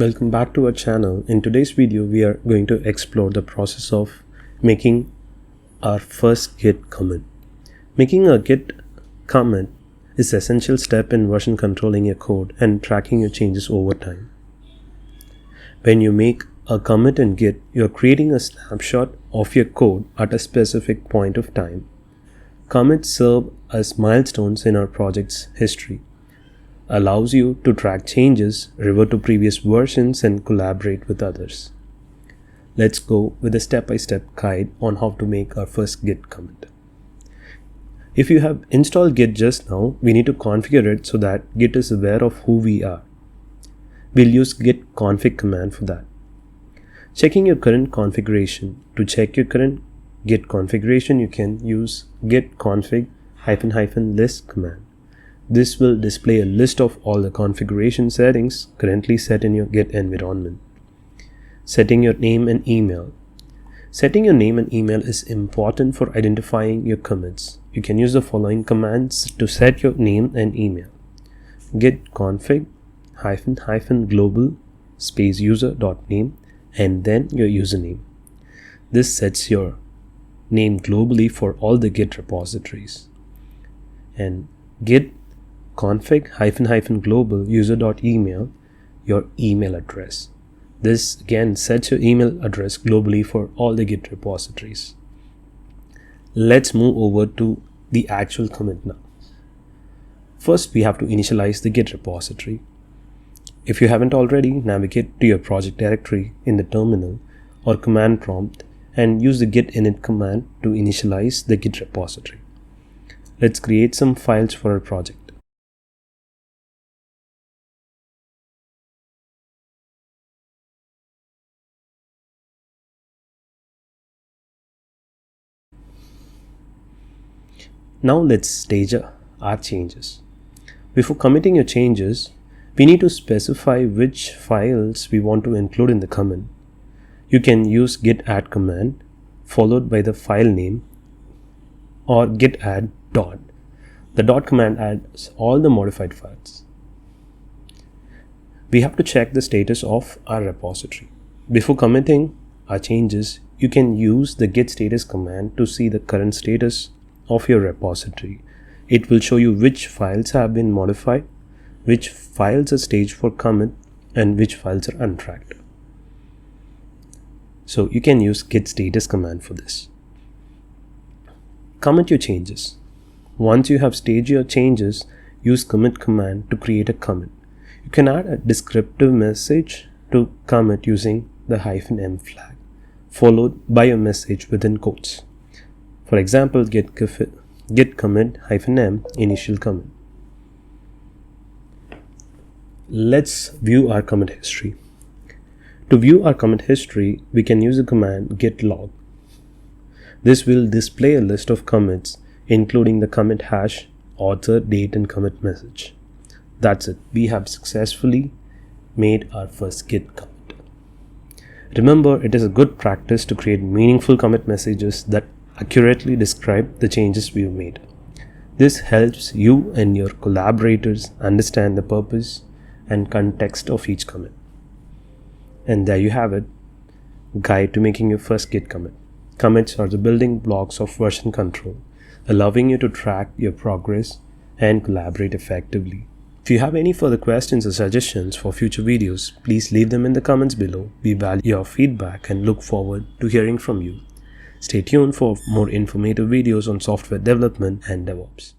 Welcome back to our channel. In today's video, we are going to explore the process of making our first Git commit. Making a Git commit is an essential step in version controlling your code and tracking your changes over time. When you make a commit in Git, you're creating a snapshot of your code at a specific point of time. Commits serve as milestones in our project's history. Allows you to track changes, revert to previous versions, and collaborate with others. Let's go with a step-by-step guide on how to make our first Git commit. If you have installed Git just now, we need to configure it so that Git is aware of who we are. We'll use git config command for that. Checking your current configuration. To check your current Git configuration, you can use git config --list command. This will display a list of all the configuration settings currently set in your Git environment. Setting your name and email. Setting your name and email is important for identifying your commits. You can use the following commands to set your name and email. Git config --global /user.name and then your username. This sets your name globally for all the Git repositories. And git config --global user.email, your email address. This again sets your email address globally for all the Git repositories. Let's move over to the actual commit now. First, we have to initialize the Git repository. If you haven't already, navigate to your project directory in the terminal or command prompt and use the git init command to initialize the Git repository. Let's create some files for our project. Now let's stage our changes. Before committing your changes, we need to specify which files we want to include in the commit. You can use git add command followed by the file name or git add dot. The dot command adds all the modified files. We have to check the status of our repository. Before committing our changes, you can use the git status command to see the current status of your repository. It will show you which files have been modified, which files are staged for commit, and which files are untracked. So you can use git status command for this. Commit your changes. Once you have staged your changes, use commit command to create a commit. You can add a descriptive message to commit using the -m flag, followed by a message within quotes. For example, git commit -m initial commit. Let's view our commit history. To view our commit history, we can use the command git log. This will display a list of commits, including the commit hash, author, date, and commit message. That's it. We have successfully made our first Git commit. Remember, it is a good practice to create meaningful commit messages that accurately describe the changes we've made. This helps you and your collaborators understand the purpose and context of each commit. And there you have it, guide to making your first Git commit. Commits are the building blocks of version control, allowing you to track your progress and collaborate effectively. If you have any further questions or suggestions for future videos, please leave them in the comments below. We value your feedback and look forward to hearing from you. Stay tuned for more informative videos on software development and DevOps.